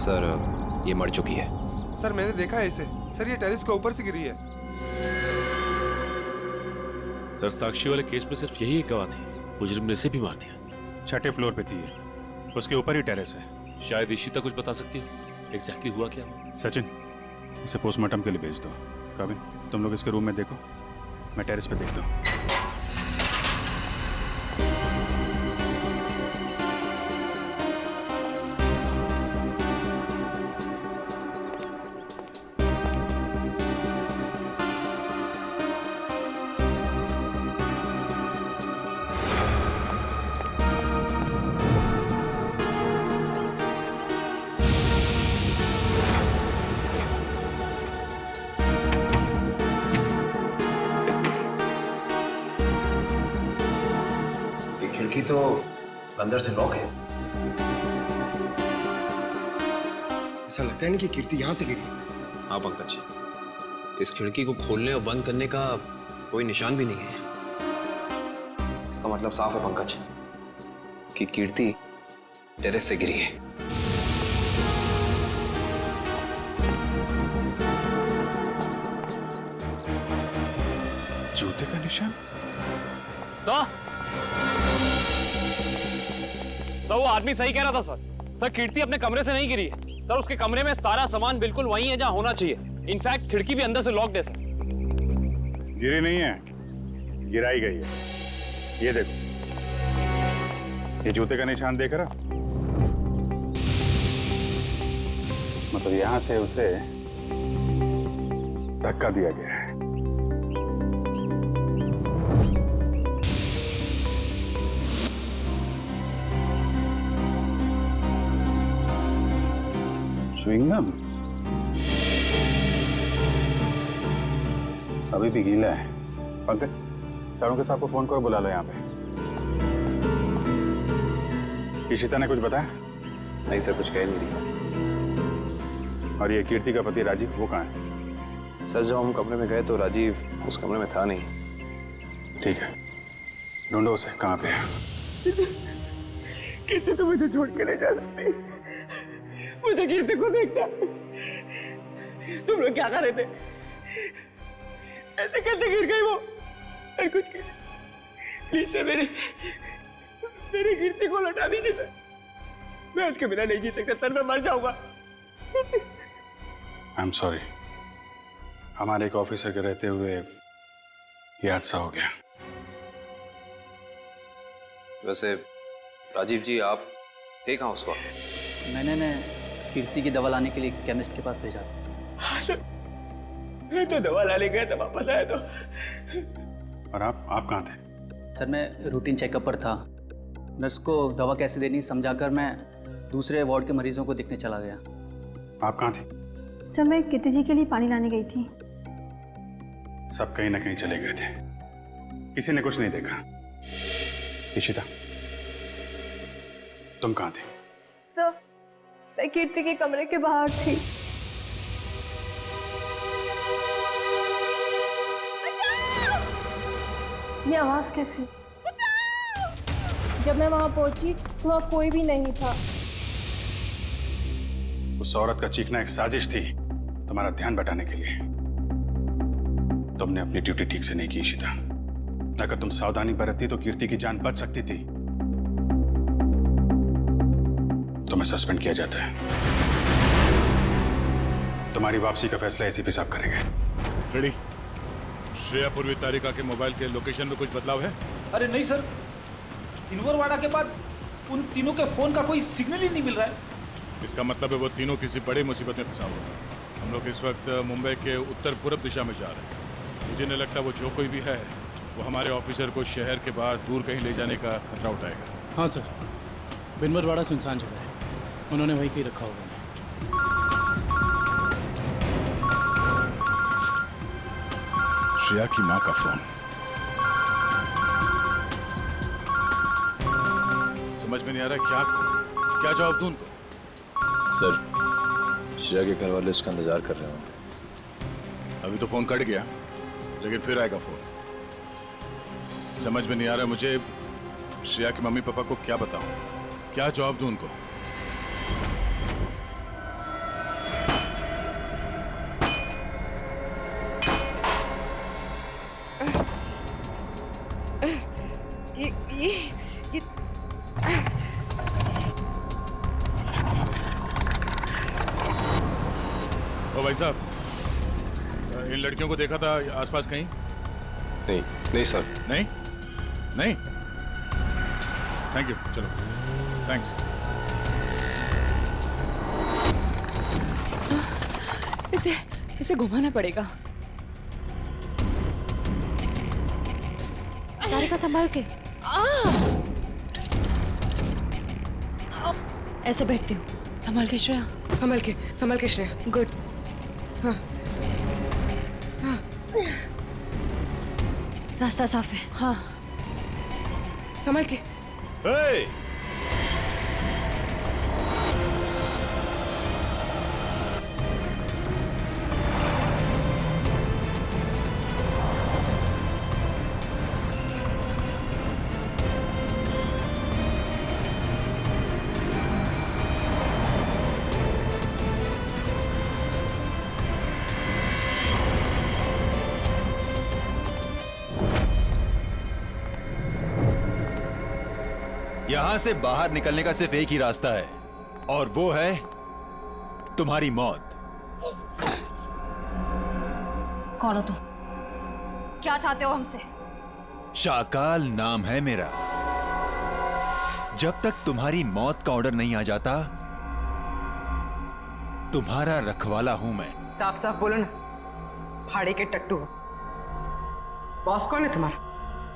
Sir ये मर चुकी है। सर मैंने देखा है इसे। सर ये टेरेस के ऊपर से गिरी है। सर साक्षी वाले केस में सिर्फ यही एक गवाह थी, मुजरिम ने इसे भी मार दिया। 6ठे फ्लोर पे थी ये, उसके ऊपर ही टेरेस है। शायद इशिता कुछ बता सकती है एग्जैक्टली हुआ क्या। सचिन, इसे पोस्टमार्टम के लिए भेज दो। काबिन, तुम लोग इसके रूम में देखो, मैं टेरेस पे देखता हूँ। खिड़की तो अंदर से लॉक है। ऐसा लगता है ना कि कीर्ति यहां से गिरी। हाँ पंकज, इस खिड़की को खोलने और बंद करने का कोई निशान भी नहीं है। इसका मतलब साफ है पंकज कि कीर्ति टेरेस से गिरी है। जूते का निशान। सर वो आदमी सही कह रहा था सर। सर कीर्ति अपने कमरे से नहीं गिरी है सर, उसके कमरे में सारा सामान बिल्कुल वही है जहां होना चाहिए। इनफैक्ट खिड़की भी अंदर से लॉक्ड है सर। गिरी नहीं है, गिराई गई है। ये देखो, ये जूते का निशान देख रहा, मतलब यहां से उसे धक्का दिया गया है। च्युइंगम अभी भी गीला है। पंकज, चारों के साथ को फोन करो, बुला लो यहाँ पे। इशिता ने कुछ बताया? नहीं सर, कुछ कह नहीं रही। और ये कीर्ति का पति राजीव, वो कहाँ है? सर जब हम कमरे में गए तो राजीव उस कमरे में था नहीं। ठीक है, ढूंढो उसे, कहाँ पे है? कीर्ति तो मुझे छोड़ के नहीं जा सकती। मुझे कीर्ति को देखना। तुम लोग क्या कर रहे थे? ऐसे कैसे गिर गई वो? और कुछ प्लीज सर, मेरी कीर्ति को लौटा दीजिए सर। मैं उसके बिना नहीं जी सकता सर, मैं मर जाऊंगा। आई एम सॉरी, हमारे एक ऑफिसर के रहते हुए ये हादसा हो गया। वैसे राजीव जी आप थे कहाँ उस वक्त? मैंने कीर्ति की दवा लाने के लिए केमिस्ट के पास भेजा था। हाँ सर, मैं तो दवा लाने गया था, वापस आया तो। और आप कहाँ थे? सर मैं रूटीन चेकअप पर था। नर्स को दवा कैसे देनी समझाकर मैं दूसरे वार्ड के मरीजों को देखने चला गया। आप कहाँ थे? सर मैं कीर्ति जी के लिए पानी लाने गई थी। सब कहीं ना कहीं चले गए थे, किसी ने कुछ नहीं देखा। इशिता, तुम कहाँ थे? सर मैं कीर्ति के कमरे के बाहर थी। ये आवाज कैसी? जब मैं वहां पहुंची तो वहां कोई भी नहीं था। उस औरत का चीखना एक साजिश थी तुम्हारा ध्यान बटाने के लिए। तुमने अपनी ड्यूटी ठीक से नहीं की इशिता। अगर तुम सावधानी बरतती तो कीर्ति की जान बच सकती थी। तुम्हें सस्पेंड किया जाता है। तुम्हारी वापसी का फैसला एसीपी साहब करेंगे। रेडी? श्रेया पूर्वी तारिका के मोबाइल के लोकेशन में कुछ बदलाव है? अरे नहीं सर, इनवरवाड़ा के बाद उन तीनों के फोन का कोई सिग्नल ही नहीं मिल रहा है। इसका मतलब है वो तीनों किसी बड़ी मुसीबत में फंसा हुआ है। हम लोग इस वक्त मुंबई के उत्तर पूर्व दिशा में जा रहे हैं। मुझे नहीं लगता वो जो कोई भी है वो हमारे ऑफिसर को शहर के बाहर दूर कहीं ले जाने का खतरा उठाएगा। हाँ सर, बिनवरवाड़ा सुनसान जगह है, उन्होंने वहीं कहीं रखा होगा। श्रेया की माँ का फोन। समझ में नहीं आ रहा क्या जवाब दूं उनको। सर श्रेया के घर वाले उसका इंतजार कर रहे होंगे। अभी तो फोन कट गया, लेकिन फिर आएगा फोन। समझ में नहीं आ रहा मुझे श्रेया के मम्मी पापा को क्या बताऊं, क्या जवाब दूं उनको। ये ओ भाई साहब, इन लड़कियों को देखा था आसपास कहीं? नहीं नहीं सर। नहीं नहीं, थैंक यू, चलो थैंक्स। इसे घुमाना पड़ेगा। तारिका संभाल के। ऐसे बैठती हूँ। संभाल के श्रेया, संभाल के श्रेया। गुड। हाँ हाँ, रास्ता साफ है। हाँ, संभाल के। Hey! यहां से बाहर निकलने का सिर्फ एक ही रास्ता है, और वो है तुम्हारी मौत। कौन हो तुम? क्या चाहते हो हमसे? शाकाल नाम है मेरा। जब तक तुम्हारी मौत का ऑर्डर नहीं आ जाता, तुम्हारा रखवाला हूं मैं। साफ साफ बोलो ना, फाड़े के टट्टू हो। बॉस कौन है तुम्हारा?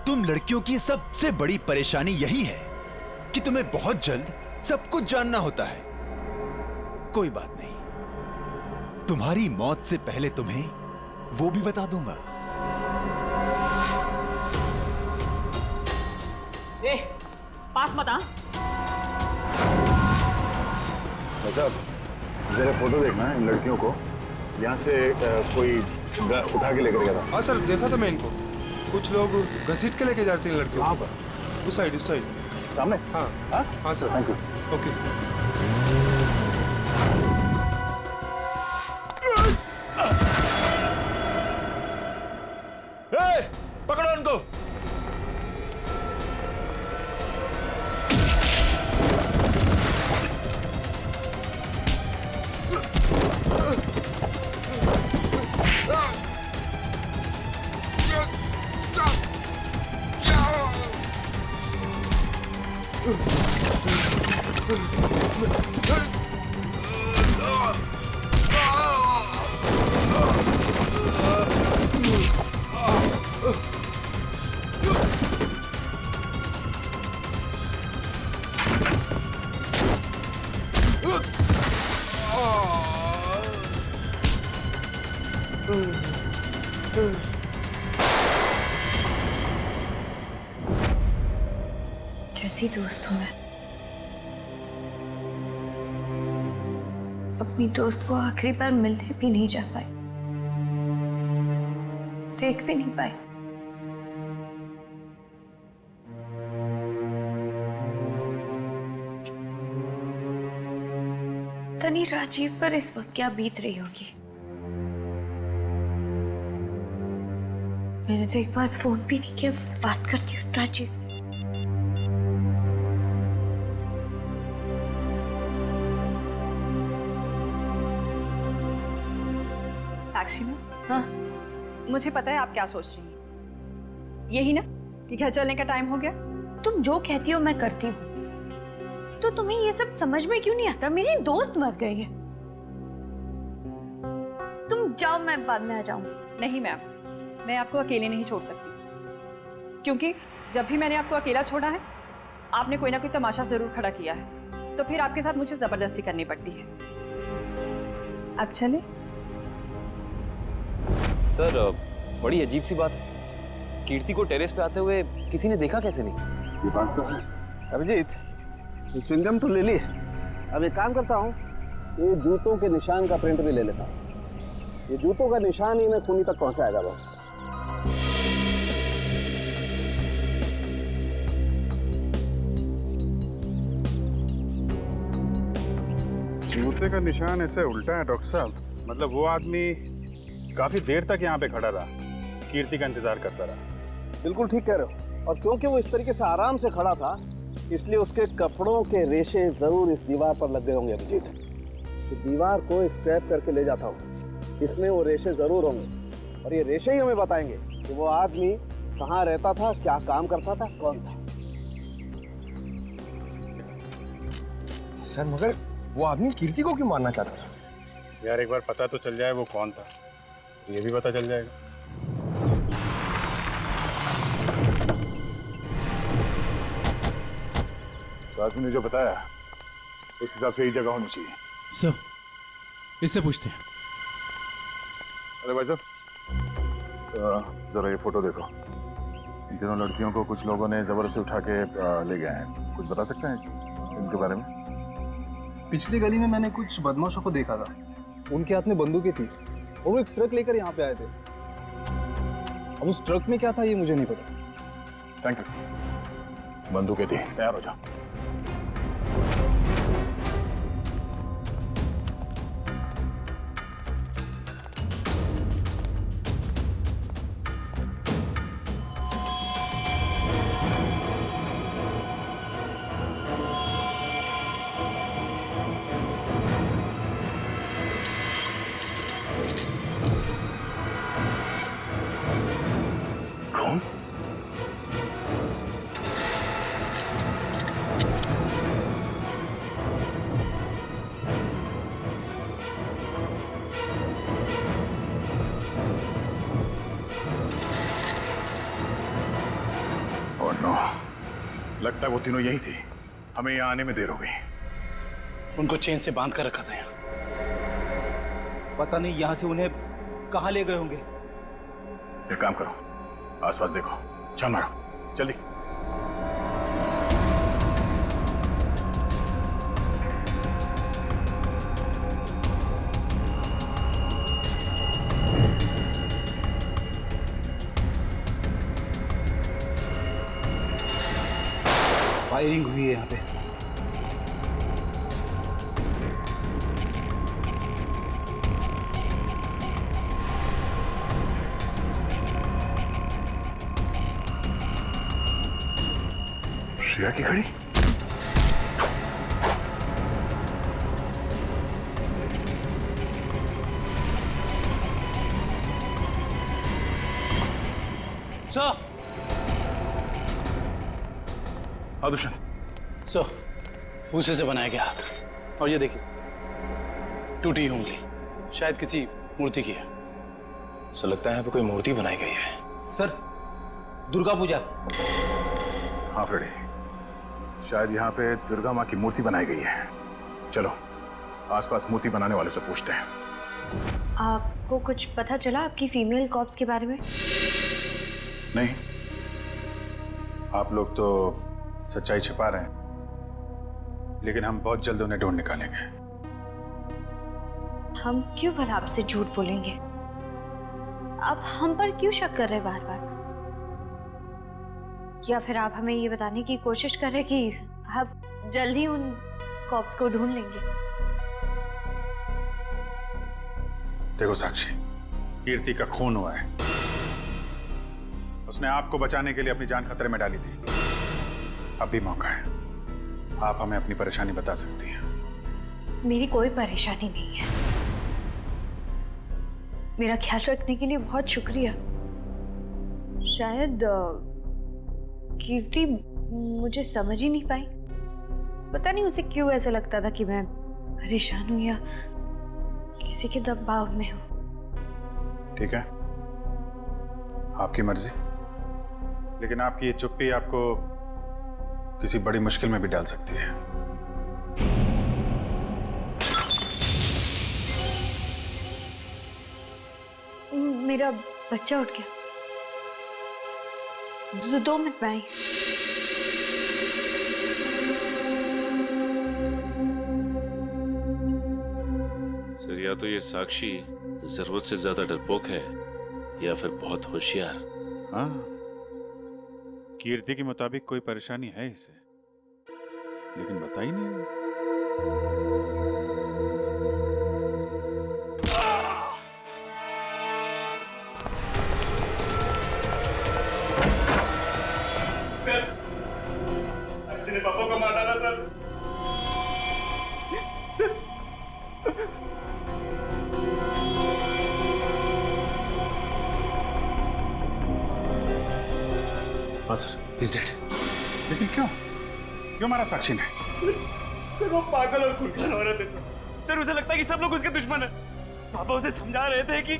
तुम लड़कियों की सबसे बड़ी परेशानी यही है कि तुम्हें बहुत जल्द सब कुछ जानना होता है। कोई बात नहीं, तुम्हारी मौत से पहले तुम्हें वो भी बता दूंगा। ए, पास मत आ। साहब, जरा फोटो देखना है इन लड़कियों को। यहाँ से कोई उठा के लेकर गया था। हाँ सर, देखा था मैं इनको। कुछ लोग घसीट के लेके जाते हैं लड़कियों। कहाँ पर? उस साइड सामने। हाँ हाँ हाँ सर। Thank you. ओके। पकड़ो उनको। कैसी दोस्त हूँ मैं? अपनी दोस्त को आखिरी बार मिलने भी नहीं जा पाई, देख भी नहीं पाई। तनी राजीव पर इस वक्त क्या बीत रही होगी। मैंने तो एक बार फोन भी नहीं किया। बात करती हूँ राजीव से। साक्षी ना, हाँ, मुझे पता है आप क्या सोच रही हैं। यही ना कि घर चलने का टाइम हो गया। तुम जो कहती हो मैं करती हूँ, तो तुम्हें ये सब समझ में क्यों नहीं आता? मेरी दोस्त मर गई है। तुम जाओ, मैं बाद में आ जाऊंगी। नहीं मैम, मैं आपको अकेले नहीं छोड़ सकती, क्योंकि जब भी मैंने आपको अकेला छोड़ा है, आपने कोई ना कोई तमाशा जरूर खड़ा किया है, तो फिर आपके साथ मुझे जबरदस्ती करनी पड़ती है। अब चले। सर, बड़ी अजीब सी बात है। कीर्ति को टेरेस पे आते हुए किसी ने देखा कैसे नहीं? ये बात तो है। अभिजीत, च्युइंगम तो ले ली। अब एक काम करता हूँ, ये जूतों के निशान का प्रिंट भी ले लेता हूँ। ये जूतों का निशान ही मैं खूनी तक पहुंचाएगा बस। जूते का निशान ऐसे उल्टा है डॉक्टर साहब। मतलब वो आदमी काफी देर तक यहाँ पे खड़ा रहा, कीर्ति का इंतजार करता रहा। बिल्कुल ठीक कह रहे हो। और क्योंकि वो इस तरीके से आराम से खड़ा था, इसलिए उसके कपड़ों के रेशे जरूर इस दीवार पर लग गए होंगे अभिजीत। तो दीवार को स्क्रैप करके ले जाता हूँ, इसमें वो रेशे जरूर होंगे और ये रेशे ही हमें बताएंगे कि वो आदमी कहाँ रहता था, क्या काम करता था, कौन था। सर मगर वो आदमी कीर्ति को क्यों मारना चाहता था? यार एक बार पता तो चल जाए वो कौन था, ये भी पता चल जाएगा। तो आदमी ने जो बताया उस हिसाब से ही जगह होनी चाहिए। सर, इससे पूछते हैं। अरे भाई साहब, जरा ये फोटो देखो। इन तीनों लड़कियों को कुछ लोगों ने जबरदस्ती उठा के ले गए हैं। कुछ बता सकते हैं इनके बारे में? पिछली गली में मैंने कुछ बदमाशों को देखा था, उनके हाथ में बंदूकें थी और वो एक ट्रक लेकर यहाँ पे आए थे। अब उस ट्रक में क्या था ये मुझे नहीं पता। Thank you. बंदूकें थी, तैयार हो जाओ। लगता है वो तीनों यही थे। हमें यहाँ आने में देर हो गई। उनको चेन से बांध कर रखा था यहाँ। पता नहीं यहाँ से उन्हें कहाँ ले गए होंगे। एक काम करो, आसपास देखो, छान मारो जल्दी। फायरिंग हुई है यहाँ पे। श्रेया की खड़ी। सर, हाँ दुष्यंत। सर, भूसे से बनाया गया हाथ, और ये देखिए टूटी हुई उंगली, शायद किसी मूर्ति की है। सो लगता है यहाँ पे कोई मूर्ति बनाई गई है। सर, दुर्गा पूजा। हाँ फ्रेडी, शायद यहाँ पे दुर्गा माँ की मूर्ति बनाई गई है। चलो आसपास मूर्ति बनाने वाले से पूछते हैं। आपको कुछ पता चला आपकी फीमेल कॉप्स के बारे में? नहीं, आप लोग तो सच्चाई छिपा रहे हैं, लेकिन हम बहुत जल्द उन्हें ढूंढ निकालेंगे। हम क्यों भला आपसे झूठ बोलेंगे? आप हम पर क्यों शक कर रहे बार बार? या फिर आप हमें ये बताने की कोशिश कर रहे कि आप जल्द ही उन कॉप्स को ढूंढ लेंगे? देखो साक्षी, कीर्ति का खून हुआ है। उसने आपको बचाने के लिए अपनी जान खतरे में डाली थी। अब भी मौका है, आप हमें अपनी परेशानी बता सकती हैं। मेरी कोई परेशानी नहीं है। मेरा ख्याल रखने के लिए बहुत शुक्रिया। शायद कीर्ति मुझे समझ ही नहीं पाई। पता नहीं उसे क्यों ऐसा लगता था कि मैं परेशान हूं या किसी के दबाव में हूं। ठीक है, आपकी मर्जी, लेकिन आपकी ये चुप्पी आपको किसी बड़ी मुश्किल में भी डाल सकती है। मेरा बच्चा उठ गया। 2 मिनट में आई। सर, या तो ये साक्षी जरूरत से ज्यादा डरपोक है या फिर बहुत होशियार। हाँ, कीर्ति के मुताबिक कोई परेशानी है इसे, लेकिन बता ही नहीं। हाँ सर, इज डेड। लेकिन क्यों क्यों मारा साक्षी ने? सर वो पागल और खुरखान औरत है सर उसे लगता है कि सब लोग उसके दुश्मन है। पापा उसे समझा रहे थे कि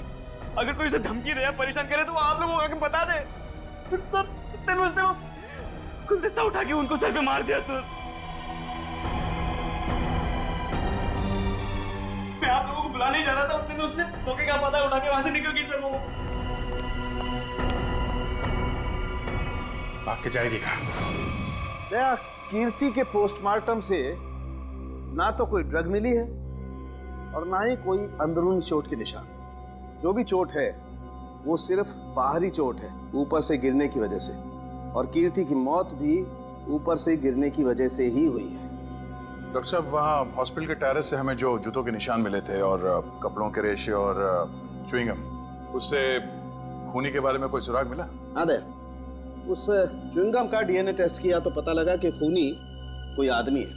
अगर कोई उसे धमकी दे या परेशान करे तो वो आप लोगों को आके बता दे। सर इतने में उसने वो गुलदस्ता उठा के उनको सर पे मार दिया सर। मैं आप लोगों को बुलाने ही जा रहा था, उतने में उसने धोखे का पता उठा के वहां से निकल गई सर। वो भाग के जाएगी कहाँ? कीर्ति के पोस्टमार्टम से ना तो कोई ड्रग मिली है और ना ही कोई अंदरूनी चोट के निशान। जो भी चोट है वो सिर्फ बाहरी चोट है, ऊपर से गिरने की वजह से, और कीर्ति की मौत भी ऊपर से गिरने की वजह से ही हुई है। डॉक्टर साहब, वहाँ हॉस्पिटल के टेरेस से हमें जो जूतों के निशान मिले थे और कपड़ों के रेशे और च्युइंगम, उससे खूनी के बारे में कोई सुराग मिला? हाँ दे, उस च्युइंगम का डीएनए टेस्ट किया तो पता लगा कि खूनी कोई आदमी है,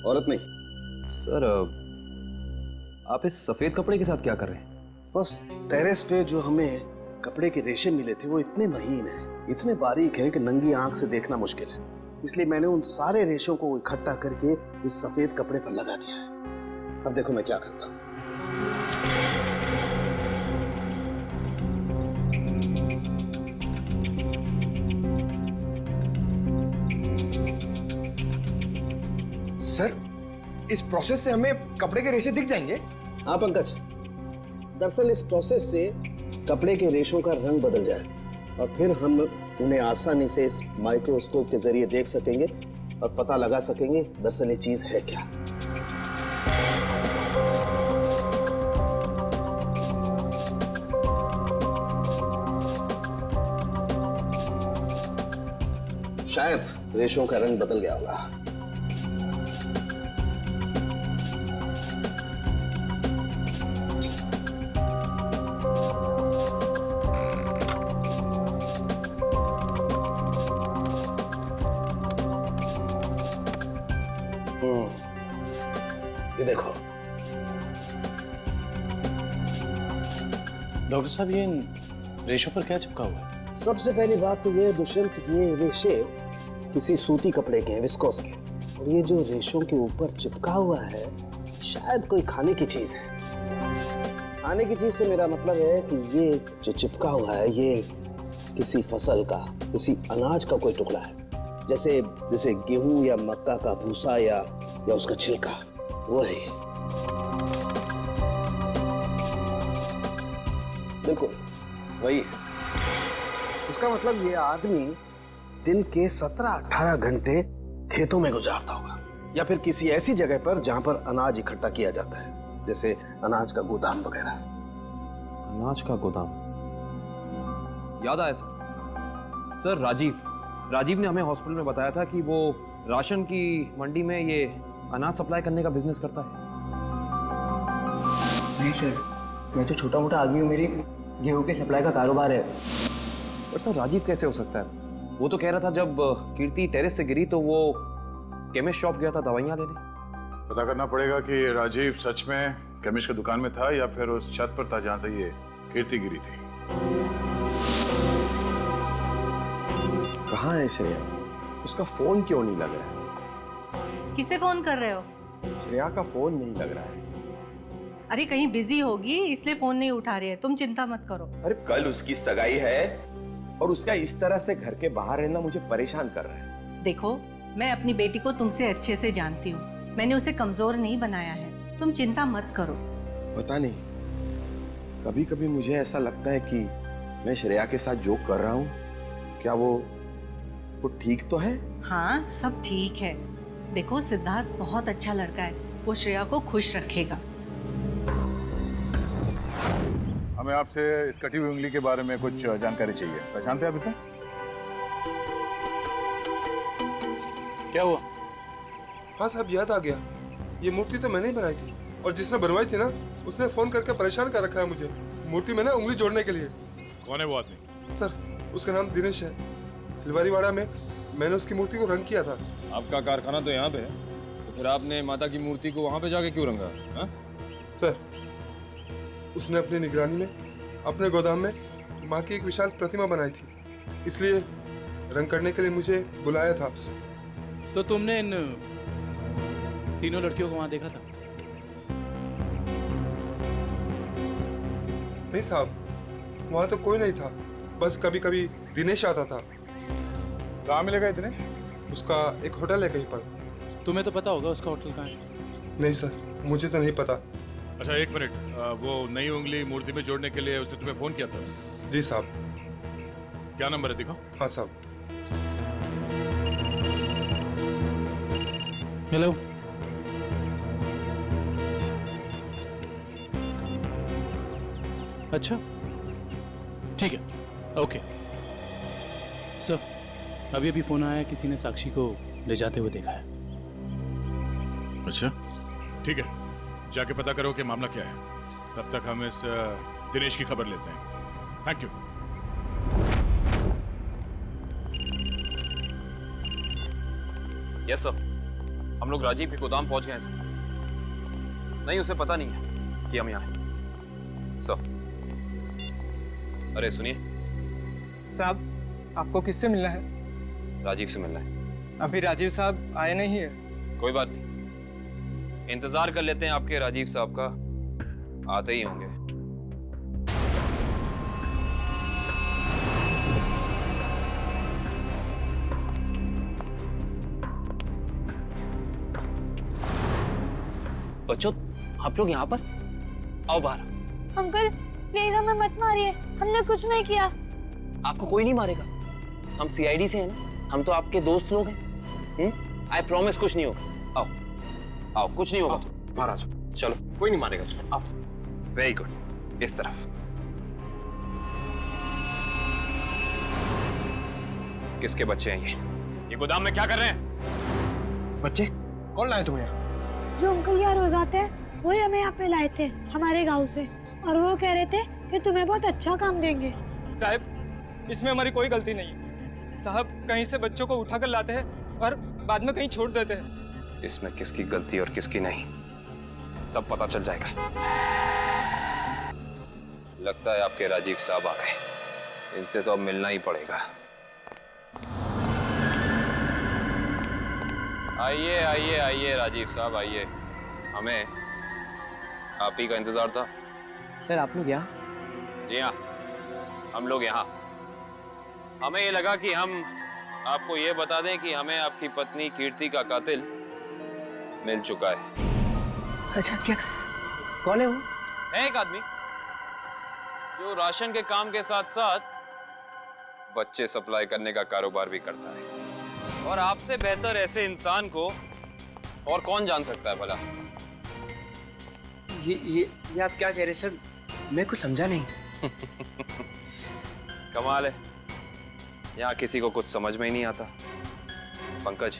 औरत नहीं। सर आप इस सफेद कपड़े के साथ क्या कर रहे हैं? बस टेरेस पे जो हमें कपड़े के रेशे मिले थे वो इतने महीन हैं, इतने बारीक हैं कि नंगी आंख से देखना मुश्किल है। इसलिए मैंने उन सारे रेशों को इकट्ठा करके इस सफेद कपड़े पर लगा दिया है। अब देखो मैं क्या करता हूँ। सर, इस प्रोसेस से हमें कपड़े के रेशे दिख जाएंगे? हाँ पंकज, दरअसल इस प्रोसेस से कपड़े के रेशों का रंग बदल जाए और फिर हम उन्हें आसानी से इस माइक्रोस्कोप के जरिए देख सकेंगे और पता लगा सकेंगे दरअसल ये चीज है क्या। शायद रेशों का रंग बदल गया होगा। ये देखो डॉक्टर साहब, ये इन रेशों पर क्या चिपका हुआ है? सबसे पहली बात तो ये है दुष्यंत, ये रेशे किसी सूती कपड़े के हैं, विस्कोस के, और ये जो रेशों के ऊपर चिपका हुआ है शायद कोई खाने की चीज है। खाने की चीज से मेरा मतलब है कि ये जो चिपका हुआ है ये किसी फसल का, किसी अनाज का कोई टुकड़ा है, जैसे जैसे गेहूं या मक्का का भूसा या उसका छिलका, वो है ये। बिल्कुल वही है। इसका मतलब ये आदमी दिन के 17-18 घंटे खेतों में गुजारता होगा या फिर किसी ऐसी जगह पर जहां पर अनाज इकट्ठा किया जाता है, जैसे अनाज का गोदाम वगैरह। अनाज का गोदाम, याद आया सर, राजीव ने हमें हॉस्पिटल में बताया था कि वो राशन की मंडी में ये अनाज सप्लाई करने का बिजनेस करता है। नहीं सर, मैं तो छोटा मोटा आदमी हूँ, मेरी गेहूं के सप्लाई का कारोबार है। पर सर राजीव कैसे हो सकता है? वो तो कह रहा था जब कीर्ति टेरेस से गिरी तो वो केमिस्ट शॉप गया था दवाइयाँ लेने। पता करना पड़ेगा कि राजीव सच में केमिस्ट की दुकान में था या फिर उस छत पर था जहाँ से ये कीर्ति गिरी थी। कहाँ है श्रेया? उसका फोन क्यों नहीं लग रहा है? किसे फोन कर रहे हो? श्रेया का फोन नहीं लग रहा है। अरे कहीं बिजी होगी इसलिए फोन नहीं उठा रही है, तुम चिंता मत करो। अरे कल उसकी सगाई है और उसका इस तरह से घर के बाहर रहना मुझे परेशान कर रहा है। देखो, मैं अपनी बेटी को तुमसे अच्छे से जानती हूँ, मैंने उसे कमजोर नहीं बनाया है, तुम चिंता मत करो। पता नहीं, कभी कभी मुझे ऐसा लगता है कि मैं श्रेया के साथ जो कर रहा हूँ क्या वो ठीक तो है? हाँ, सब ठीक है। देखो, सिद्धार्थ बहुत अच्छा लड़का है, वो श्रेया को खुश रखेगा। हमें आपसे इस कटी हुई उंगली के बारे में कुछ जानकारी चाहिए। पहचानते हैं आप इसे? क्या हुआ? हाँ साहब, याद आ गया। ये मूर्ति तो मैंने ही बनाई थी और जिसने बनवाई थी ना उसने फोन करके परेशान कर रखा है मुझे मूर्ति में ना उंगली जोड़ने के लिए। कौन है वो आदमी? सर, उसका नाम दिनेश है। तिलवारीवाड़ा में मैंने उसकी मूर्ति को रंग किया था। आपका कारखाना तो यहाँ पे है, तो फिर आपने माता की मूर्ति को वहाँ पे जाके क्यों रंगा? हाँ? सर, उसने अपनी निगरानी में अपने गोदाम में माँ की एक विशाल प्रतिमा बनाई थी, इसलिए रंग करने के लिए मुझे बुलाया था। तो तुमने इन तीनों लड़कियों को वहां देखा था? नहीं साहब, वहां तो कोई नहीं था, बस कभी कभी दिनेश आता था। कहाँ मिलेगा दिनेश? उसका एक होटल है कहीं पर। तुम्हें तो पता होगा उसका होटल कहाँ है? नहीं सर, मुझे तो नहीं पता। अच्छा एक मिनट, वो नई उंगली मूर्ति में जोड़ने के लिए उसने तुम्हें फोन किया था? जी साहब। क्या नंबर है दिखाओ। हाँ साहब। हेलो, अच्छा ठीक है, ओके सर। अभी अभी फोन आया, किसी ने साक्षी को ले जाते हुए देखा है। अच्छा ठीक है, जाके पता करो कि मामला क्या है। तब तक हम इस दिनेश की खबर लेते हैं। Thank you. यस सर, हम लोग राजीव के गोदाम पहुंच गए हैं सर। नहीं, उसे पता नहीं है कि हम यहाँ हैं सर। अरे सुनिए साहब, आपको किससे मिलना है? राजीव से मिलना है। अभी राजीव साहब आए नहीं है। कोई बात नहीं, इंतजार कर लेते हैं आपके राजीव साहब का, आते ही होंगे। बच्चों, आप लोग यहाँ पर आओ बाहर। अंकल प्लीज हमें मत मारिए, हमने कुछ नहीं किया। आपको कोई नहीं मारेगा, हम सीआईडी से हैं ना, हम तो आपके दोस्त लोग हैं। आई प्रॉमिस कुछ नहीं होगा। आओ आओ, कुछ नहीं होगा। बाहर आ जाओ, चलो, कोई नहीं मारेगा। आप वेरी गुड, इस तरफ। किसके बच्चे हैं ये गोदाम में क्या कर रहे हैं? बच्चे कौन लाए तुम्हें? जो अंकल यहाँ रोज आते हैं वही हमें यहाँ पे लाए थे हमारे गांव से, और वो कह रहे थे कि तुम्हें बहुत अच्छा काम देंगे। साहब, इसमें हमारी कोई गलती नहीं है। साहब कहीं से बच्चों को उठाकर लाते हैं और बाद में कहीं छोड़ देते हैं। इसमें किसकी गलती और किसकी नहीं, सब पता चल जाएगा। लगता है आपके राजीव साहब आ गए, इनसे तो अब मिलना ही पड़ेगा। आइए आइए आइए राजीव साहब, आइए। हमें आप ही का इंतजार था। सर आप लोग यहाँ? जी हाँ, हम लोग यहाँ। हमें ये लगा कि हम आपको ये बता दें कि हमें आपकी पत्नी कीर्ति का कातिल मिल चुका है। अच्छा, क्या कौन है वो? है एक आदमी जो राशन के काम के साथ साथ बच्चे सप्लाई करने का कारोबार भी करता है, और आपसे बेहतर ऐसे इंसान को और कौन जान सकता है भला? ये आप क्या कह रहे हैं सर? मैं कुछ समझा नहीं। कमाल है, यहाँ किसी को कुछ समझ में ही नहीं आता। पंकज,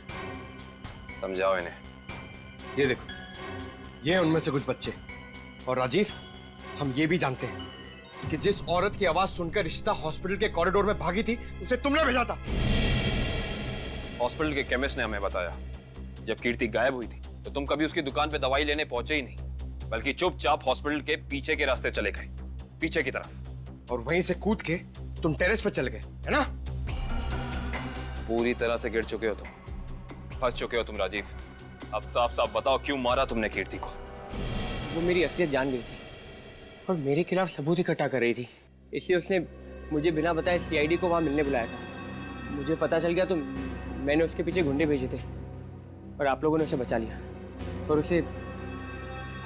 समझाओ इन्हें। ये देखो, ये हैं उनमें से कुछ बच्चे। और राजीव, हम ये भी जानते हैं कि जिस औरत की आवाज सुनकर रिश्ता हॉस्पिटल के कॉरिडोर में भागी थी, उसे तुमने भेजा था। हॉस्पिटल के केमिस्ट ने हमें बताया, जब कीर्ति गायब हुई थी तो तुम कभी उसकी दुकान पे दवाई लेने पहुंचे ही नहीं, बल्कि चुपचाप हॉस्पिटल के पीछे के रास्ते चले गए, पीछे की तरफ। और वहीं से कूद के तुम टेरेस पर चले गए, है ना? पूरी तरह से गिर चुके हो तुम, फंस चुके हो तुम राजीव। अब साफ साफ बताओ, क्यों मारा तुमने कीर्ति को? वो मेरी असलियत जान गई थी और मेरे खिलाफ सबूत इकट्ठा कर रही थी, इसलिए उसने मुझे बिना बताए सीआईडी को वहाँ मिलने बुलाया था। मुझे पता चल गया तो मैंने उसके पीछे गुंडे भेजे थे और आप लोगों ने उसे बचा लिया, और उसे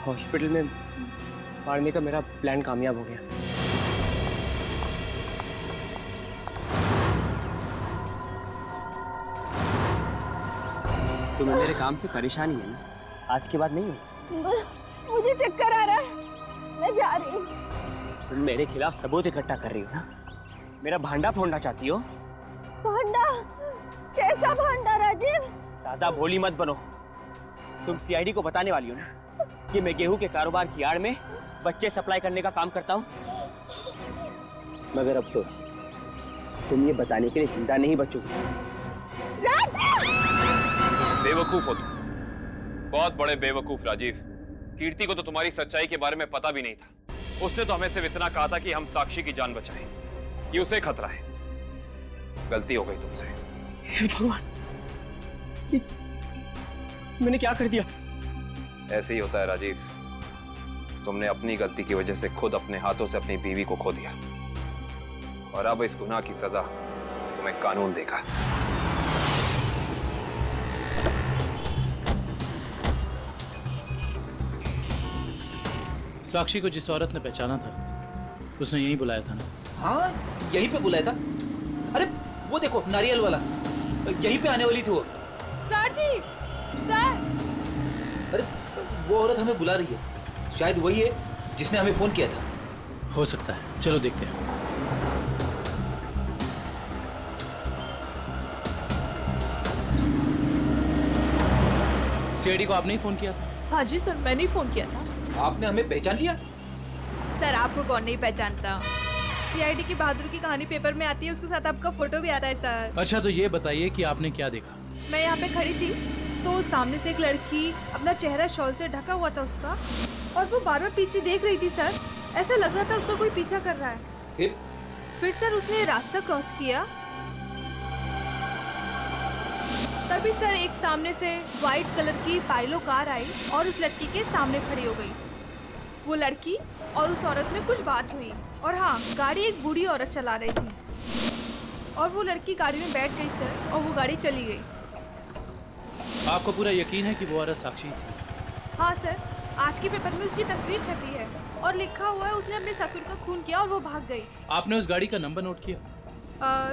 हॉस्पिटल में मारने का मेरा प्लान कामयाब हो गया। तुम्हें मेरे काम से परेशानी है ना? आज के बाद नहीं हो? मुझे चक्कर आ रहा है, मैं जा रही हूँ। तुम मेरे खिलाफ सबूत इकट्ठा कर रही हो ना? मेरा भांडा फोड़ना चाहती हो? भांडा? कैसा भांडा राजीव? ज्यादा भोली मत बनो। तुम सीआईडी को बताने वाली हो ना कि मैं गेहूं के कारोबार की आड़ में बच्चे सप्लाई करने का काम करता हूँ? मगर अफसोस, तुम ये बताने के लिए जिंदा नहीं बचोगे। बेवकूफ हो तुम, बहुत बड़े बेवकूफ राजीव। कीर्ति को तो तुम्हारी सच्चाई के बारे में पता भी नहीं था। उसने तो हमें सिर्फ इतना कहा था कि हम साक्षी की जान बचाएं, ये उसे खतरा है। गलती हो गई तुमसे। हे भगवान, ये मैंने क्या कर दिया? ऐसे ही होता है राजीव, तुमने अपनी गलती की वजह से खुद अपने हाथों से अपनी बीवी को खो दिया, और अब इस गुनाह की सजा तुम्हें कानून देगा। साक्षी को जिस औरत ने पहचाना था उसने यही बुलाया था ना? हाँ, यहीं पे बुलाया था। अरे वो देखो, नारियल वाला, यहीं पे आने वाली थी वो। सर जी, सर। अरे वो औरत हमें बुला रही है, शायद वही है जिसने हमें फोन किया था। हो सकता है, चलो देखते हैं। सीआईडी को आपने ही फोन किया था? हाँ जी सर, मैंने ही फोन किया था। आपने हमें पहचान लिया? सर आपको कौन नहीं पहचानता? सीआईडी की बहादुर की कहानी पेपर में आती है, उसके साथ आपका फोटो भी आता है सर। अच्छा, तो ये बताइए कि आपने क्या देखा? मैं यहाँ पे खड़ी थी तो सामने से एक लड़की, अपना चेहरा शॉल से ढका हुआ था उसका, और वो बार बार पीछे देख रही थी सर। ऐसा लग रहा था उसका कोई पीछा कर रहा है। फिर सर उसने रास्ता क्रॉस किया, तभी सर एक सामने से व्हाइट कलर की पाइलो कार आई और उस लड़की के सामने खड़ी हो गई। वो लड़की और उस औरत में कुछ बात हुई, और हाँ, गाड़ी एक बूढ़ी औरत चला रही थी, और वो लड़की गाड़ी में बैठ गई सर, और वो गाड़ी चली गई। आपको पूरा यकीन है कि वो औरत साक्षी? हाँ सर, आज के पेपर में उसकी तस्वीर छपी है और लिखा हुआ है उसने अपने ससुर का खून किया और वो भाग गई। आपने उस गाड़ी का नंबर नोट किया?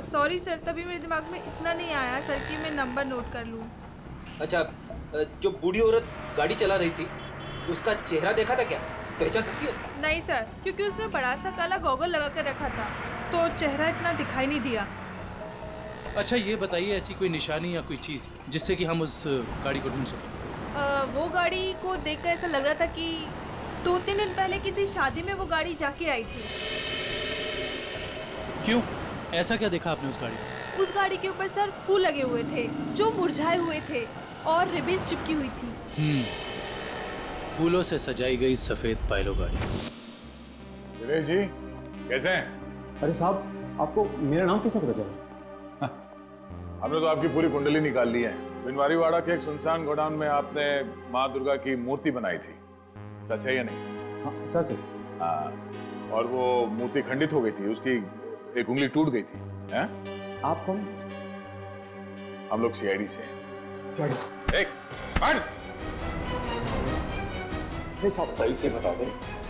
सॉरी सर, तभी मेरे दिमाग में इतना नहीं आया सर कि मैं नंबर नोट कर लूँ। अच्छा, जो बूढ़ी औरत गाड़ी चला रही थी उसका चेहरा देखा था क्या? पहचान सकती हो? नहीं सर, क्योंकि उसने बड़ा सा काला गॉगल लगा कर रखा था, तो चेहरा इतना दिखाई नहीं दिया। अच्छा, ये बताइए ऐसी कोई निशानी या कोई चीज़ जिससे कि हम उस गाड़ी को ढूंढ सकें? वो गाड़ी को देखकर ऐसा लग रहा था कि 2-3 दिन पहले किसी शादी में वो गाड़ी जाके आई थी। क्यों? ऐसा क्या देखा आपने उस गाड़ी में? उस गाड़ी के ऊपर सर फूल लगे हुए थे जो मुरझाए हुए थे, और रिबन्स चिपकी हुई थी। फूलों से सजाई गई सफेद पाइलो गाड़ी। दिनेश जी, कैसे हैं? अरे साहब, आपको मेरा नाम कैसे पता चला? हमने तो आपकी पूरी कुंडली निकाल ली है। बिनवारीवाड़ा के एक सुनसान गोडाउन में आपने माँ दुर्गा की मूर्ति बनाई थी, सच है या नहीं? हाँ, सच है। हाँ, और वो मूर्ति खंडित हो गई थी, उसकी एक उंगली टूट गई थी। हैं? आप कौन? हम लोग सीआईडी से हैं। सही से बता दो,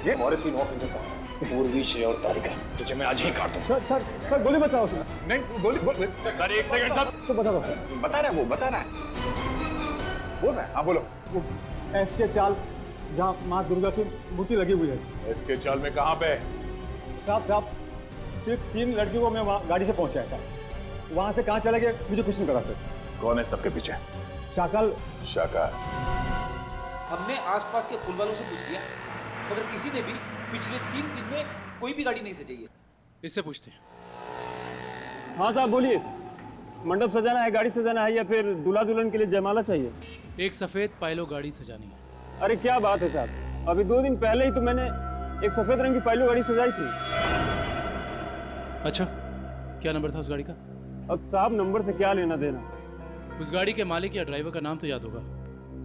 ये हमारे 3 ऑफिसर का पूर्वी, श्रेय और तारिका, तुझे मैं आज ही काट दूं। सर गोली बचाओ उसमें। नहीं, गोली सर, एक सेकंड सर। बता दो। बता रहा है, वो बता रहा है, बोल रहा है। हाँ बोलो। एसके चाल, जहाँ माँ दुर्गा की मूर्ति लगी हुई है। एसके चाल में कहाँ पे? साहब, सिर्फ 3 लड़कियों को मैं वहाँ गाड़ी से पहुँचाया था। वहाँ से कहाँ चला गया मुझे कुछ नहीं पता सर। कौन है सबके पीछे? शाकल। हमने आसपास के फूल वालों से पूछ लिया, मगर किसी ने भी पिछले 3 दिन में कोई भी गाड़ी नहीं सजाई है। इससे पूछते हैं। हाँ साहब बोलिए, मंडप सजाना है, गाड़ी सजाना है, या फिर दूल्हा दुल्हन के लिए जयमाला चाहिए? एक सफेद पाइलो गाड़ी सजानी है। अरे क्या बात है साहब, अभी 2 दिन पहले ही तो मैंने एक सफेद रंग की पाइलो गाड़ी सजाई थी। अच्छा, क्या नंबर था उस गाड़ी का? अब साहब नंबर से क्या लेना देना? उस गाड़ी के मालिक या ड्राइवर का नाम तो याद होगा?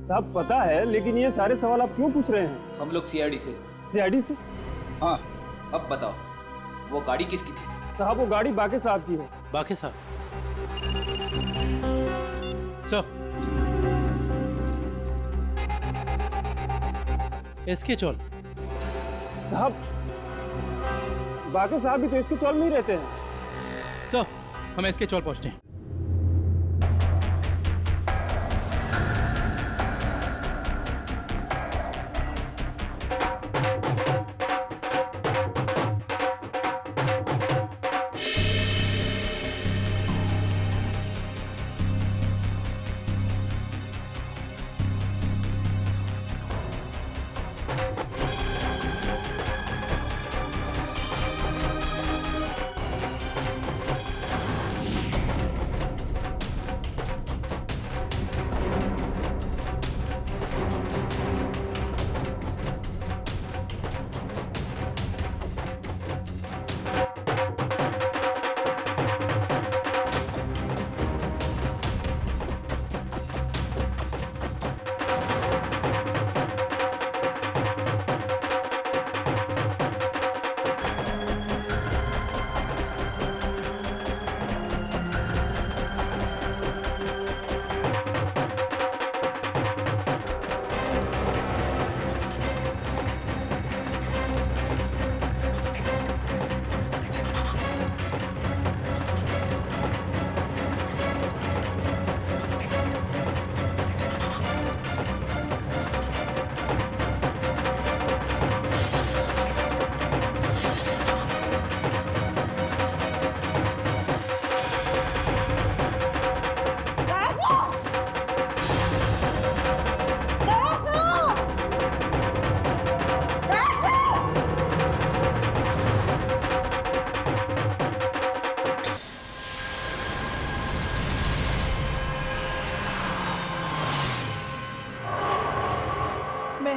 साहब पता है, लेकिन ये सारे सवाल आप क्यों पूछ रहे हैं? हम लोग सीआईडी से। सीआईडी से? हाँ, अब बताओ वो गाड़ी किसकी थी? साहब वो गाड़ी बाके साहब की है। बाके साहब? सर, एसके चौल। साहब बाके साहब भी तो इसके चौल में ही रहते हैं। सर, हम एसके चौल पहुंचते हैं।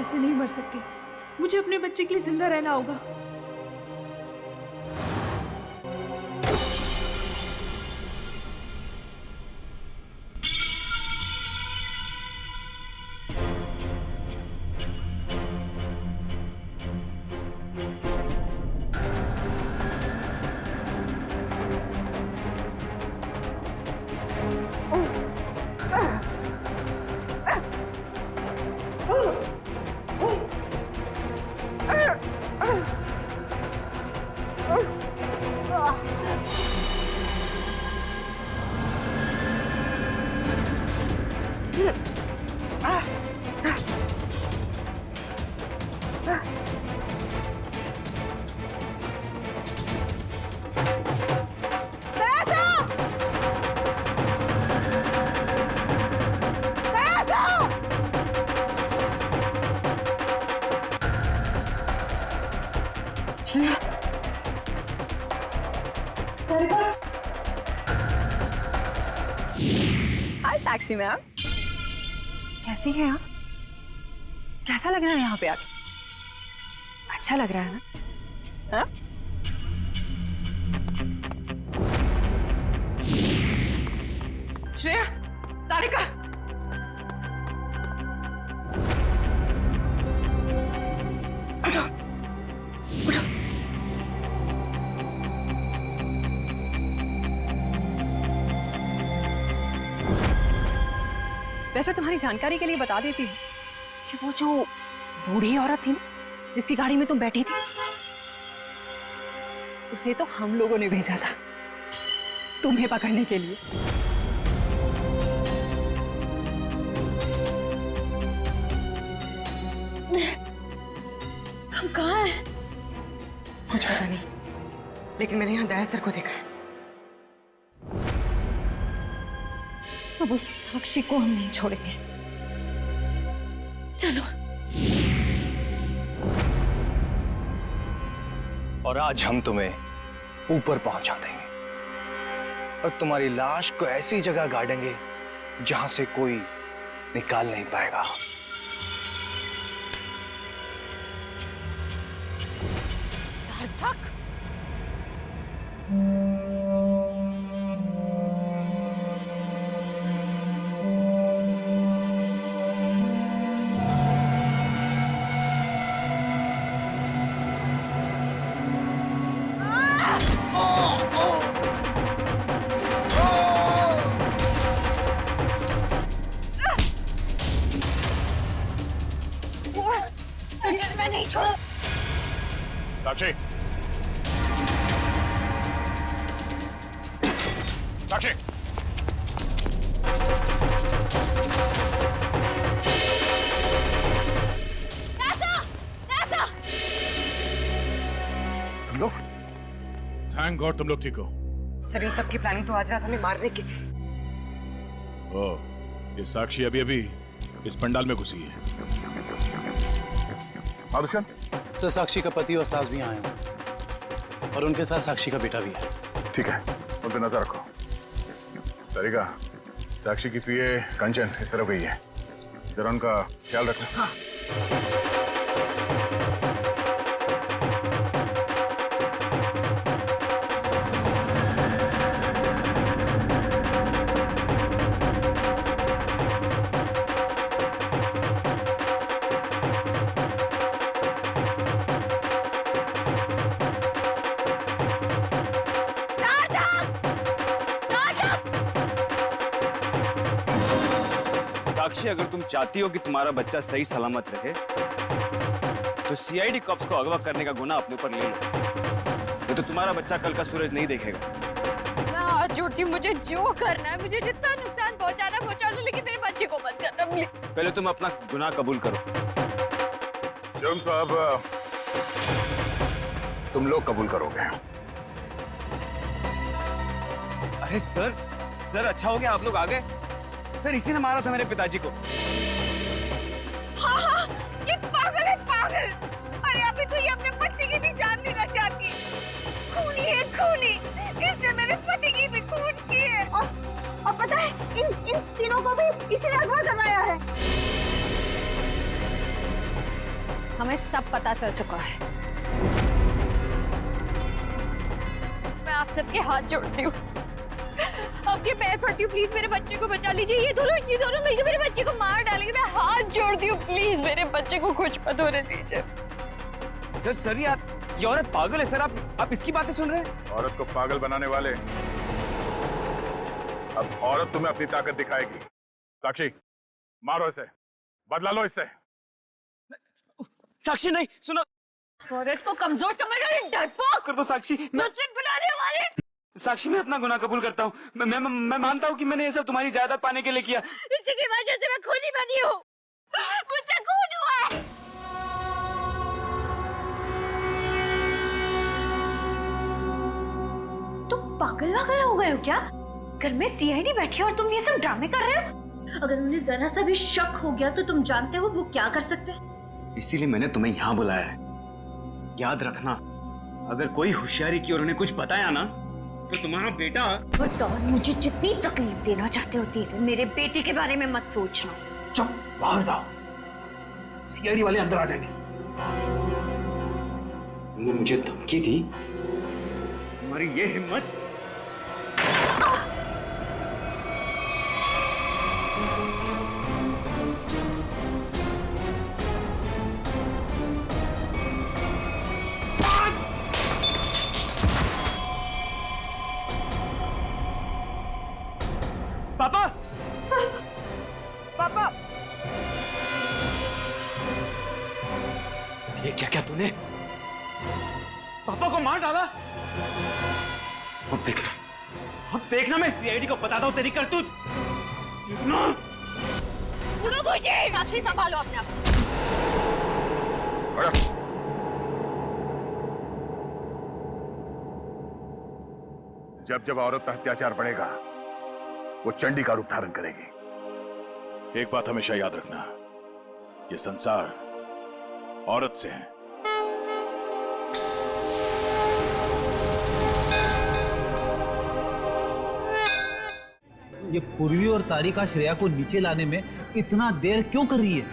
ऐसे नहीं मर सकती। मुझे अपने बच्चे के लिए जिंदा रहना होगा। हाय साक्षी मैम, कैसी है आप? कैसा लग रहा है यहाँ पे आके? अच्छा लग रहा है ना? हाँ? श्रेया, तारिका, उठो, उठो। वैसे तुम्हारी जानकारी के लिए बता देती हूँ कि वो जो बूढ़ी औरत थी ना, जिसकी गाड़ी में तुम बैठी थी, उसे तो हम लोगों ने भेजा था तुम्हें पकड़ने के लिए। हम कहाँ हैं? कुछ पता नहीं, लेकिन मैंने यहाँ दया सर को देखा है। अब उस साक्षी को हम नहीं छोड़ेंगे। चलो। और आज हम तुम्हें ऊपर पहुंचा देंगे और तुम्हारी लाश को ऐसी जगह गाड़ेंगे जहां से कोई निकाल नहीं पाएगा। सार्थक, तुझे मैं नहीं छोड़। साक्षी, साक्षी, तुम लोग? थैंक गॉड तुम लोग ठीक हो। सर, इन सब की प्लानिंग तो आज रात हमें मारने की थी। ओह, ये साक्षी अभी अभी इस पंडाल में घुसी है। आदुशन, सर, साक्षी का पति और सास भी आए हैं और उनके साथ साक्षी का बेटा भी है। ठीक है, उन पे नजर रखो। तारिका, साक्षी की पीए कंचन इस तरफ गई है, जरा उनका ख्याल रखना। हाँ। साक्षी, अगर तुम चाहती हो कि तुम्हारा बच्चा सही सलामत रहे तो सीआईडी कॉप्स को अगवा करने का गुनाह अपने ऊपर ले लो। ये तो तुम्हारा बच्चा कल का सूरज नहीं देखेगा। मैं हाथ जोड़ती हूँ, मुझे जो करना है, मुझे जितना नुकसान पहुंचाना पहुंचा लो, लेकिन मेरे बच्चे को मत करना प्लीज। पहले तुम अपना गुनाह कबूल करो। जुर्म तो अब तुम लोग कबूल करोगे। अरे सर, अच्छा हो गया आप लोग आ गए। सर, इसी ने मारा था मेरे पिताजी को। हाँ, ये पागल है, पागल। अरे अभी तो ये अपने बच्चे की भी जान लेना चाहती है। खूनी है, खूनी। इसने मेरे पति की भी खून की है। और पता है, इन तीनों को भी इसी ने अगवा करवाया है। हमें सब पता चल चुका है। मैं आप सबके हाथ जोड़ती हूँ, आपके पैर पड़ती हूँ, प्लीज मेरे बच्चे को बचा लीजिए। ये दोनों मिलकर मेरे बच्चे को मार डालेंगे। मैं हाथ जोड़ती हूँ, प्लीज मेरे बच्चे को कुछ मत होने दीजिए। सर यार, ये औरत पागल है सर। आप इसकी बातें सुन रहे हैं? औरत को पागल बनाने वाले, अब औरत तुम्हें अपनी ताकत दिखाएगी। साक्षी, मारो इसे, बदला लो इससे। साक्षी नहीं, सुनो। औरत को कमजोर समझ रहे, डरपोक कर दो साक्षी। मुस्लिम बनाने वाले। साक्षी, मैं अपना गुनाह कबूल करता हूँ। मैं मानता हूँ कि मैंने ये सब तुम्हारी जायदाद पाने के लिए किया। इसी की वजह से मैं खूनी बनी हूँ, मुझसे खून हुआ है। तुम पागल वागल हो गए हो क्या? घर में सीआईडी बैठी है और तुम ये सब ड्रामे कर रहे हो? अगर उन्हें जरा सा भी शक हो गया तो तुम जानते हो वो क्या कर सकते हैं। इसीलिए मैंने तुम्हें यहाँ बुलाया है। याद रखना, अगर कोई होशियारी की और उन्हें कुछ बताया ना, तो तुम्हारा बेटा। और मुझे जितनी तकलीफ देना चाहते होती है तो मेरे बेटे के बारे में मत सोचना। चुप, बाहर जाओ, सीआईडी वाले अंदर आ जाएंगे। तुमने मुझे धमकी दी, तुम्हारी ये हिम्मत। पापा, पापा, ये क्या तूने पापा को मार डाला? अब देखना मैं सीआईडी को बताता हूँ तेरी करतूत। साक्षी, संभालो अपने आप। जब जब औरत पर अत्याचार बढ़ेगा, वो चंडी का रूप धारण करेगी। एक बात हमेशा याद रखना, ये संसार औरत से है। ये पूर्वी और तारिका श्रेया को नीचे लाने में इतना देर क्यों कर रही है?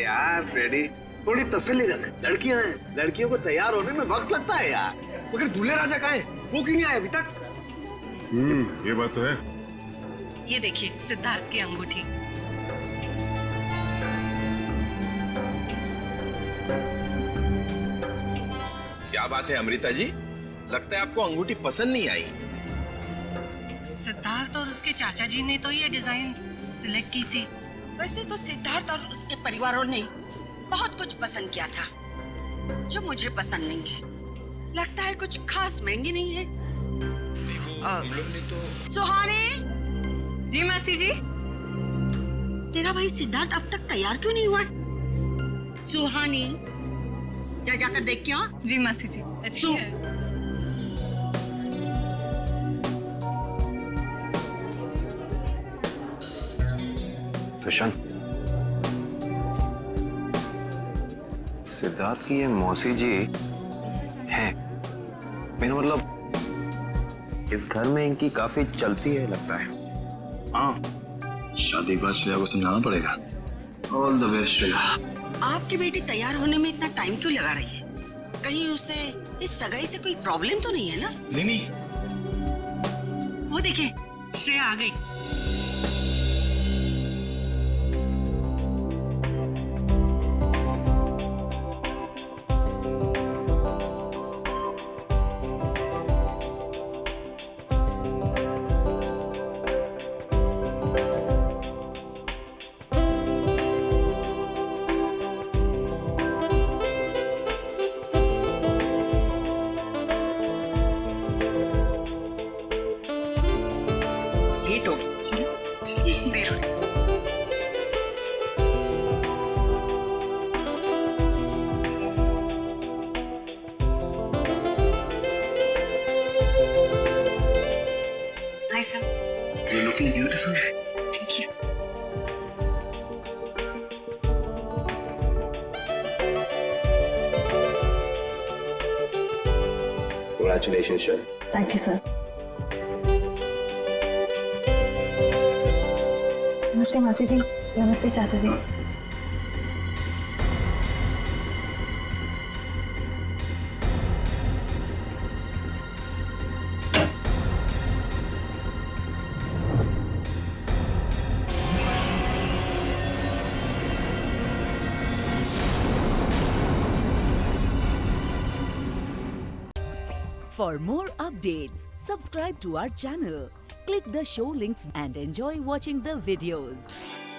यार फ्रेडी, थोड़ी तसल्ली रख। लड़कियां हैं, लड़कियों को तैयार होने में वक्त लगता है यार। मगर दूल्हे राजा कहाँ है? वो क्यों नहीं आया अभी तक? ये बात तो है। ये देखिए सिद्धार्थ की अंगूठी। क्या बात है अमृता जी, लगता है आपको अंगूठी पसंद नहीं आई। सिद्धार्थ और उसके चाचा जी ने तो ये डिजाइन सिलेक्ट की थी। वैसे तो सिद्धार्थ और उसके परिवारों ने बहुत कुछ पसंद किया था जो मुझे पसंद नहीं है। लगता है कुछ खास महंगी नहीं है। हम लोग ने तो। सुहानी। जी मासी जी। तेरा भाई सिद्धार्थ अब तक तैयार क्यों नहीं हुआ? सुहानी, जाकर देख क्या? जी मासी जी। तुषार, सिद्धार्थ की ये मौसी जी हैं। मेरा मतलब इस घर में इनकी काफी चलती है लगता है। हाँ, शादी के बाद श्रेया को समझाना पड़ेगा। All the best Shreya. आपकी बेटी तैयार होने में इतना टाइम क्यों लगा रही है? कहीं उसे इस सगाई से कोई प्रॉब्लम तो नहीं है ना? नहीं। वो देखिए, श्रेया आ गई। You're looking beautiful. Thank you. Congratulations, sir. Thank you, sir. नमस्ते मासी जी। नमस्ते चाचा जी। For more updates, subscribe to our channel, click the show links and enjoy watching the videos.